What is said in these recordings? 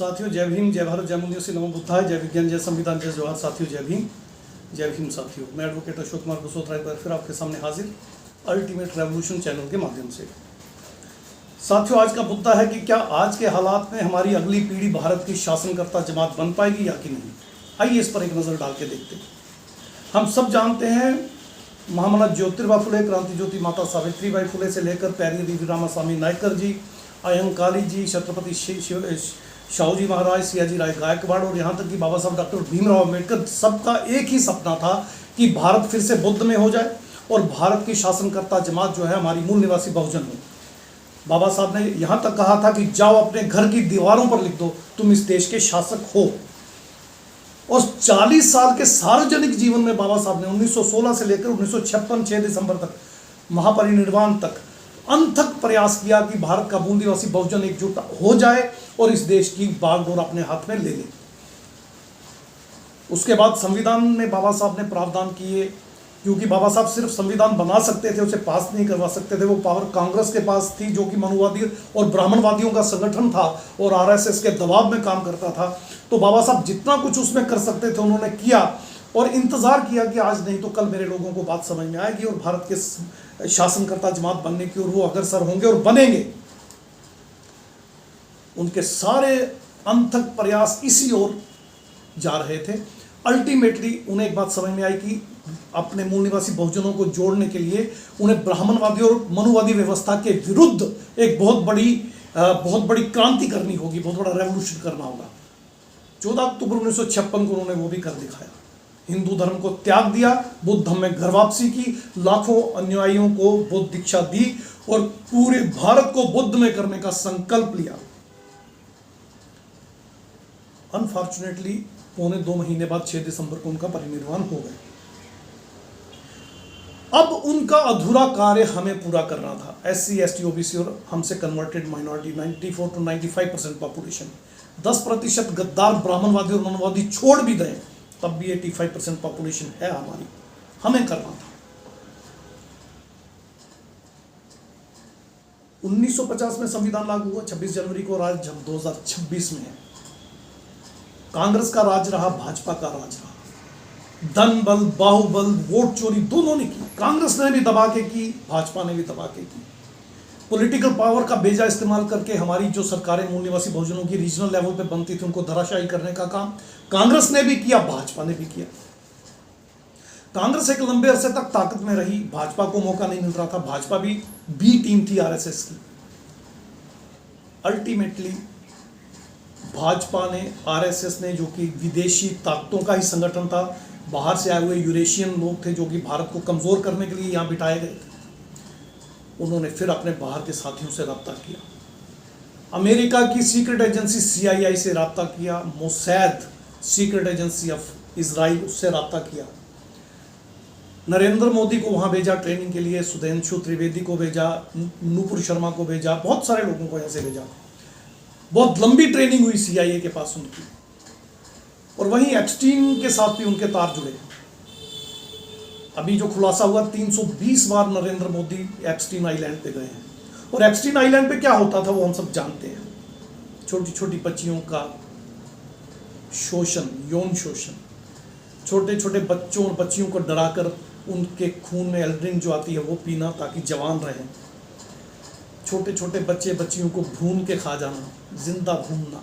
साथियों जय भीम, जय भारत, जय मूल्यों से नमो बुद्धाय, जय विज्ञान, जय संविधान, जय जवाहर। साथियों जय भीम, जय भीम। साथियों मैं एडवोकेट अशोक कुमार कुशवाहा एक बार फिर आपके सामने हाजिर अल्टीमेट रेवोल्यूशन चैनल के माध्यम से। साथियों आज का मुद्दा है कि क्या आज के हालात में हमारी अगली पीढ़ी भारत की शासनकर्ता जमात बन पाएगी या कि नहीं। आइए इस पर एक नज़र डाल के देखते हैं। हम सब जानते हैं महामना ज्योतिबा फुले, क्रांति ज्योति माता सावित्रीबाई फुले से लेकर पैरियरी वीरामास्वामी नायकर जी, अयंकाली जी, छत्रपति शाहूजी महाराज, सियाजी राय गायकवाड़ और यहाँ तक कि बाबा साहब डॉक्टर भीमराव अम्बेडकर, सबका एक ही सपना था कि भारत फिर से बुद्ध में हो जाए और भारत की शासनकर्ता जमात जो है हमारी मूल निवासी बहुजन हो। बाबा साहब ने यहाँ तक कहा था कि जाओ अपने घर की दीवारों पर लिख दो तुम इस देश के शासक हो। और 40 साल के सार्वजनिक जीवन में बाबा साहब ने 1916 से लेकर 1956 6 दिसंबर तक महापरिनिर्वाण तक अनथक प्रयास किया कि भारत का बूंदीवासी बहुजन एकजुट हो जाए और इस देश की बागडोर अपने हाथ में ले ले। उसके बाद संविधान में बाबा साहब ने प्रावधान किए, क्योंकि बाबा साहब सिर्फ संविधान बना सकते थे, उसे पास नहीं करवा सकते थे। वो पावर कांग्रेस के पास थी जो कि मनुवादी और ब्राह्मणवादियों का संगठन था और आरएसएस के दबाव में काम करता था। तो बाबा साहब जितना कुछ उसमें कर सकते थे उन्होंने किया और इंतजार किया कि आज नहीं तो कल मेरे लोगों को बात समझ में आएगी और भारत के शासनकर्ता जमात बनने की ओर वो अग्रसर होंगे और बनेंगे। उनके सारे अनथक प्रयास इसी ओर जा रहे थे। अल्टीमेटली उन्हें एक बात समझ में आई कि अपने मूल निवासी बहुजनों को जोड़ने के लिए उन्हें ब्राह्मणवादी और मनुवादी व्यवस्था के विरुद्ध एक बहुत बड़ी क्रांति करनी होगी, बहुत बड़ा रेवोल्यूशन करना होगा। 14 अक्टूबर 1956 को उन्होंने वो भी कर दिखाया। हिंदू धर्म को त्याग दिया, बुद्ध धर्म में घर वापसी की, लाखों अनुयायियों को बुद्ध दीक्षा दी और पूरे भारत को बुद्ध में करने का संकल्प लिया। अनफॉर्चुनेटली 1.25 महीने बाद 6 दिसंबर को उनका परिनिर्वाण हो गया। अब उनका अधूरा कार्य हमें पूरा करना था। SC, ST, OBC और हमसे कन्वर्टेड माइनॉरिटी 94 to 95% पॉपुलेशन, 10% गद्दार ब्राह्मणवादी और मनुवादी छोड़ भी गए तब भी 85% पॉपुलेशन है हमारी, हमें करना था। 1950 में संविधान लागू हुआ 26 जनवरी को, आज हम 2026 में है। कांग्रेस का राज रहा, भाजपा का राज रहा। धन बल, बाहुबल, वोट चोरी दोनों ने की। कांग्रेस ने भी दबा के की, भाजपा ने भी दबा के की। पॉलिटिकल पावर का बेजा इस्तेमाल करके हमारी जो सरकारें मूल निवासी बहुजनों की रीजनल लेवल पे बनती थी उनको धराशायी करने का काम कांग्रेस ने भी किया, भाजपा ने भी किया। कांग्रेस एक लंबे अरसे तक ताकत में रही, भाजपा को मौका नहीं मिल रहा था। भाजपा भी बी टीम थी आरएसएस की। अल्टीमेटली भाजपा ने, आरएसएस ने, जो कि विदेशी ताकतों का ही संगठन था, बाहर से आए हुए यूरेशियन लोग थे जो कि भारत को कमजोर करने के लिए यहाँ बिठाए गए थे, उन्होंने फिर अपने बाहर के साथियों से रब्ता किया। अमेरिका की सीक्रेट एजेंसी CIA से रब्ता किया, मोसैद सीक्रेट एजेंसी ऑफ इजराइल उससे रब्ता किया। नरेंद्र मोदी को वहाँ भेजा ट्रेनिंग के लिए, सुधेंशु त्रिवेदी को भेजा, नूपुर शर्मा को भेजा, बहुत सारे लोगों को यहाँ से भेजा। बहुत लंबी ट्रेनिंग हुई CIA के पास उनकी। और वहीं एप्स्टीन के साथ भी उनके तार जुड़े। अभी जो खुलासा हुआ 320 बार नरेंद्र मोदी एप्स्टीन आइलैंड पे गए हैं। और एप्स्टीन आइलैंड पे क्या होता था वो हम सब जानते हैं। छोटी छोटी बच्चियों का शोषण, यौन शोषण, छोटे छोटे बच्चों और बच्चियों को डराकर उनके खून में एल्ड्रिन जो आती है वो पीना ताकि जवान रहें। छोटे छोटे बच्चे बच्चियों को भून के खा जाना, जिंदा भूनना।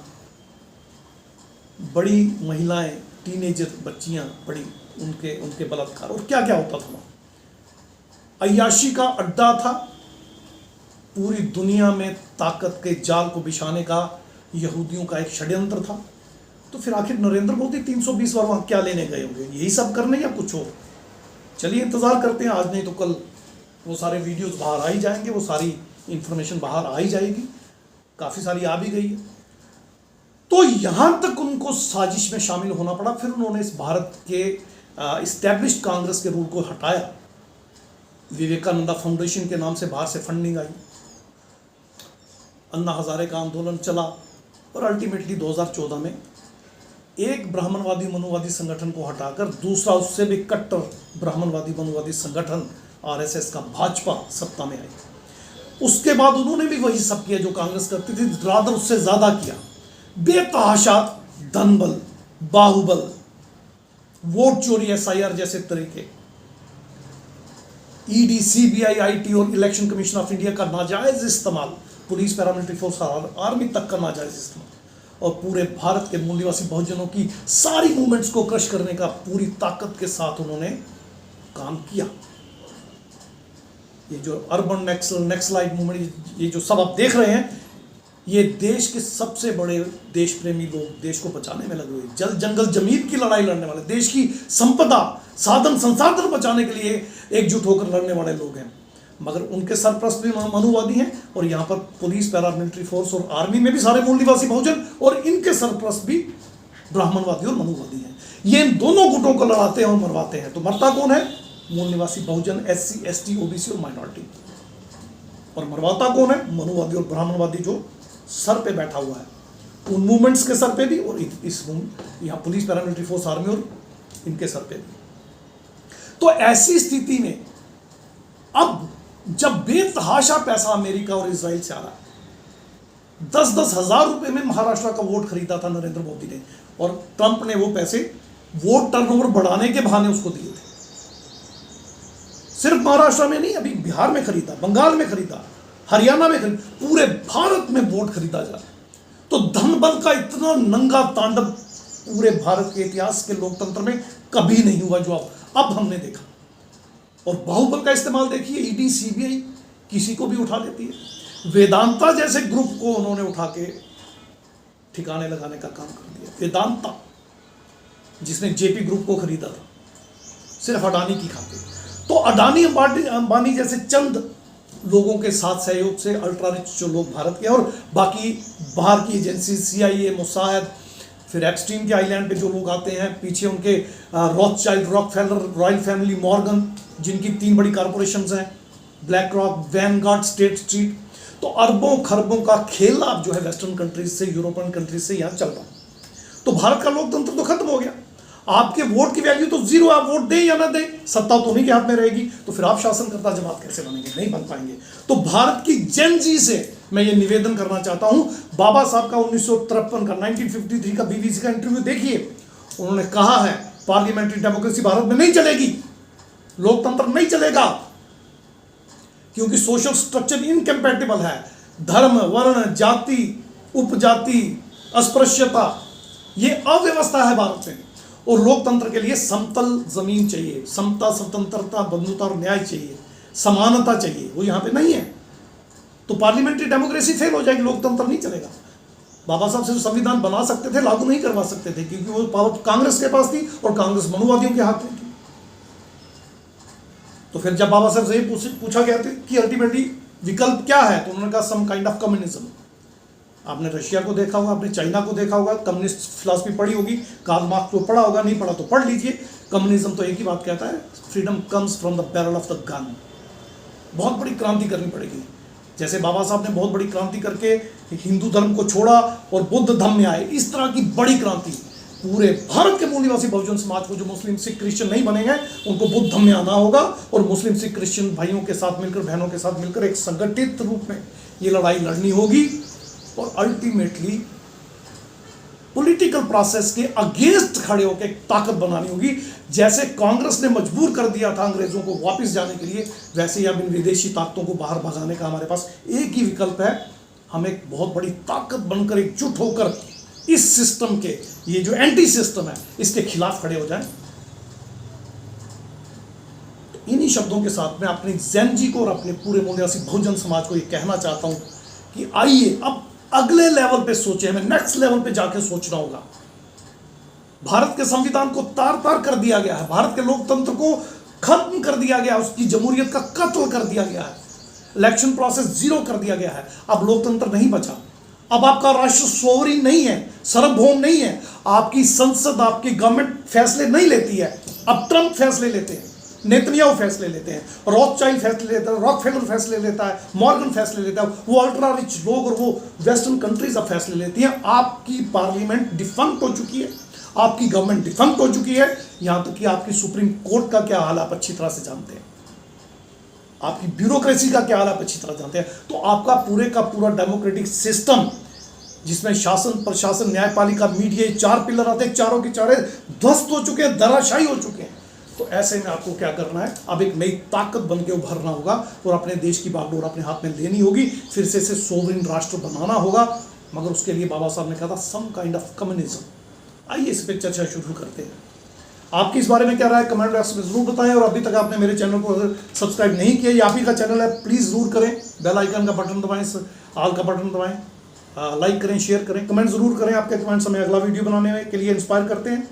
बड़ी महिलाएं, टीनेजर बच्चियां, बड़ी उनके बलात्कार और क्या क्या होता था। अय्याशी का अड्डा था। पूरी दुनिया में ताकत के जाल को बिछाने का यहूदियों का एक षड्यंत्र था। तो फिर आखिर नरेंद्र मोदी 320 बार वहां क्या लेने गए होंगे, यही सब करने या कुछ और। चलिए इंतजार करते हैं, आज नहीं तो कल वो सारे वीडियोस बाहर आ ही जाएंगे, वो सारी इंफॉर्मेशन बाहर आ ही जाएगी। काफी सारी आ भी गई है। तो यहां तक उनको साजिश में शामिल होना पड़ा। फिर उन्होंने इस भारत के इस्टेब्लिश्ड कांग्रेस के रूल को हटाया। विवेकानंदा फाउंडेशन के नाम से बाहर से फंडिंग आई, अन्ना हजारे का आंदोलन चला और अल्टीमेटली 2014 में एक ब्राह्मणवादी मनुवादी संगठन को हटाकर दूसरा उससे भी कट्टर ब्राह्मणवादी मनुवादी संगठन आरएसएस का भाजपा सत्ता में आई। उसके बाद उन्होंने भी वही सब किया जो कांग्रेस करती थी, रादर उससे ज़्यादा किया। बेतहाशा धनबल, बाहुबल, वोट चोरी, एसआईआर जैसे तरीके, ईडी, सीबीआई, आईटी और इलेक्शन कमीशन ऑफ इंडिया का नाजायज इस्तेमाल, पुलिस, पैरामिलिट्री फोर्स, आर्मी तक का नाजायज इस्तेमाल, और पूरे भारत के मूल निवासी बहुजनों की सारी मूवमेंट्स को क्रश करने का पूरी ताकत के साथ उन्होंने काम किया। ये जो अर्बन नेक्सलाइट मूवमेंट, ये जो सब आप देख रहे हैं, ये देश के सबसे बड़े देश प्रेमी लोग देश को बचाने में लगे हुए, जल जंगल जमीन की लड़ाई लड़ने वाले, देश की संपदा, साधन संसाधन बचाने के लिए एकजुट होकर लड़ने वाले लोग हैं। मगर उनके सरप्रस्त भी मनुवादी हैं, और यहाँ पर पुलिस, पैरामिलिट्री फोर्स और आर्मी में भी सारे मूल निवासी बहुजन, और इनके सरप्रस्त भी ब्राह्मणवादी और मनुवादी हैं। ये इन दोनों गुटों को लड़ाते हैं और मरवाते हैं। तो मरता कौन है? मूल निवासी बहुजन, एससी, एसटी, ओबीसी और माइनॉरिटी। और मरवाता कौन है? मनुवादी और ब्राह्मणवादी जो सर पे बैठा हुआ है, उन मूवमेंट्स के सर पे भी, और इस यहाँ पुलिस, पैरामिलिट्री फोर्स, आर्मी और इनके सर पे भी। तो ऐसी स्थिति में अब जब बेतहाशा पैसा अमेरिका और इजराइल से आ रहा है, 10-10 हजार रुपए में महाराष्ट्र का वोट खरीदा था नरेंद्र मोदी ने, और ट्रंप ने वो पैसे वोट टर्नओवर बढ़ाने के बहाने उसको दिए थे। सिर्फ महाराष्ट्र में नहीं, अभी बिहार में खरीदा, बंगाल में खरीदा, हरियाणा में खरीदा, पूरे भारत में वोट खरीदा जा रहा है। तो धन बल का इतना नंगा तांडव पूरे भारत के इतिहास के लोकतंत्र में कभी नहीं हुआ जो अब हमने देखा। और बाहुबल का इस्तेमाल देखिए, ईडी, सीबीआई किसी को भी उठा लेती है। वेदांता जैसे ग्रुप को उन्होंने उठा के ठिकाने लगाने का काम कर दिया। वेदांता जिसने जेपी ग्रुप को खरीदा था सिर्फ अडानी की खातिर। तो अडानी, अंबानी जैसे चंद लोगों के साथ सहयोग से अल्ट्रा रिच जो लोग भारत के, और बाकी बाहर की एजेंसी, सीआईए, मोसाद, फिर एक्सट्रीम के आइलैंड पे जो लोग आते हैं, पीछे उनके Rothschild, Rockefeller, royal family, Morgan, जिनकी 3 बड़ी कॉरपोरेशंस हैं, black rock, Vanguard, state street. तो अरबों खरबों का खेल अब जो है वेस्टर्न कंट्रीज से, यूरोपियन कंट्रीज से यहाँ चल रहा है। तो भारत का लोकतंत्र तो खत्म हो गया। आपके वोट की वैल्यू तो जीरो, आप वोट दें या ना दें, सत्ता तो उन्हीं के हाथ में रहेगी। तो फिर आप शासनकर्ता जमात कैसे बनेंगे? नहीं बन पाएंगे। तो भारत की जेन जी से मैं ये निवेदन करना चाहता हूं, बाबा साहब का 1953 का 1953 का बीबीसी का इंटरव्यू देखिए। उन्होंने कहा है पार्लियामेंट्री डेमोक्रेसी भारत में नहीं चलेगी, लोकतंत्र नहीं चलेगा, क्योंकि सोशल स्ट्रक्चर इनकम्पैटिबल है। धर्म, वर्ण, जाति, उपजाति, अस्पृश्यता, ये अव्यवस्था है भारत में। और लोकतंत्र के लिए समतल जमीन चाहिए, समता, स्वतंत्रता, बंधुता और न्याय चाहिए, समानता चाहिए, वो यहाँ पे नहीं है। तो पार्लियामेंट्री डेमोक्रेसी फेल हो जाएगी, लोकतंत्र नहीं चलेगा। बाबा साहब सिर्फ संविधान बना सकते थे, लागू नहीं करवा सकते थे, क्योंकि वो पावर कांग्रेस के पास थी और कांग्रेस मनुवादियों के हाथ में थी। तो फिर जब बाबा साहब से पूछा गया था कि अल्टीमेटली विकल्प क्या है, तो उन्होंने कहा सम काइंड ऑफ कम्युनिज्म। आपने रशिया को देखा होगा, आपने चाइना को देखा होगा, कम्युनिस्ट फिलॉसफी पढ़ी होगी, कार्ल मार्क्स को पढ़ा होगा, नहीं पढ़ा तो पढ़ लीजिए। कम्युनिज्म तो एक ही बात कहता है, freedom comes from the barrel of the gun. बहुत बड़ी क्रांति करनी पड़ेगी। जैसे बाबा साहब ने बहुत बड़ी क्रांति करके हिंदू धर्म को छोड़ा और बुद्ध धर्म में आए, इस तरह की बड़ी क्रांति पूरे भारत के मूल निवासी बहुजन समाज को, जो मुस्लिम, सिख, क्रिश्चियन नहीं बने हैं, उनको बुद्ध धर्म में आना होगा और मुस्लिम, सिख, क्रिश्चियन भाइयों के साथ मिलकर, बहनों के साथ मिलकर एक संगठित रूप में ये लड़ाई लड़नी होगी और अल्टीमेटली पॉलिटिकल प्रोसेस के अगेंस्ट खड़े होकर एक ताकत बनानी होगी। जैसे कांग्रेस ने मजबूर कर दिया था अंग्रेजों को वापस जाने के लिए, वैसे ही अब इन विदेशी ताकतों को बाहर भगाने का हमारे पास एक ही विकल्प है, हम एक बहुत बड़ी ताकत बनकर एकजुट होकर इस सिस्टम के, ये जो एंटी सिस्टम है, इसके खिलाफ खड़े हो जाएं। तो इन्हीं शब्दों के साथ मैं अपनी जैन जी को और अपने पूरे मूल निवासी बहुजन समाज को ये कहना चाहता हूं कि आइए अब अगले लेवल पे सोचे, हमें नेक्स्ट लेवल पे जाके सोचना होगा। भारत के संविधान को तार तार कर दिया गया है, भारत के लोकतंत्र को खत्म कर दिया गया, उसकी जमहूरियत का कत्ल कर दिया गया है, इलेक्शन प्रोसेस जीरो कर दिया गया है। अब लोकतंत्र नहीं बचा, अब आपका राष्ट्र सोवरीन नहीं है, सार्वभौम नहीं है, आपकी संसद, आपकी गवर्नमेंट फैसले नहीं लेती है। अब ट्रंप फैसले लेते हैं, नेतन्याहू फैसले लेते हैं, रॉथस्चाइल्ड फैसले लेता है, रॉकफेलर फैसले लेता है, मॉर्गन फैसले लेता है, वो अल्ट्रा रिच लोग और वो वेस्टर्न कंट्रीज अब फैसले लेती हैं। आपकी पार्लियामेंट डिफंक्ट हो चुकी है, आपकी गवर्नमेंट डिफंक्ट हो चुकी है, यहां तक कि आपकी सुप्रीम कोर्ट का क्या हाल आप अच्छी तरह से जानते हैं, आपकी ब्यूरोक्रेसी का क्या हाल आप अच्छी तरह जानते हैं। तो आपका पूरे का पूरा डेमोक्रेटिक सिस्टम जिसमें शासन, प्रशासन, न्यायपालिका, मीडिया, 4 पिलर आते हैं, चारों के चारे ध्वस्त हो चुके हैं, धराशायी हो चुके हैं। तो ऐसे में आपको क्या करना है, अब एक नई ताकत बन के उभरना होगा और अपने देश की बागडोर अपने हाथ में लेनी होगी, फिर से इसे सोवरेन राष्ट्र बनाना होगा। मगर उसके लिए बाबा साहब ने कहा था सम काइंड ऑफ कम्युनिज्म। आइए इस पर चर्चा शुरू करते हैं। आपकी इस बारे में क्या राय, कमेंट बॉक्स में जरूर बताएं। और अभी तक आपने मेरे चैनल को अगर सब्सक्राइब नहीं किया, ये आप ही का चैनल है, प्लीज़ जरूर करें। बेल आइकन का बटन दबाएं, ऑल का बटन दबाएं, लाइक करें, शेयर करें, कमेंट जरूर करें। आपके कमेंट्स हमें अगला वीडियो बनाने के लिए इंस्पायर करते हैं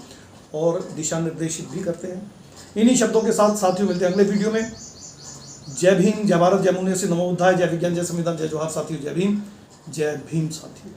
और दिशा निर्देशित भी करते हैं। इन्हीं शब्दों के साथ साथियों मिलते हैं अगले वीडियो में। जय भीम, जय भारत, जय मुनि से नमो बुद्धाय, जय विज्ञान, जय संविधान, जय जोहार साथियों, जय भीम, जय भीम साथियों।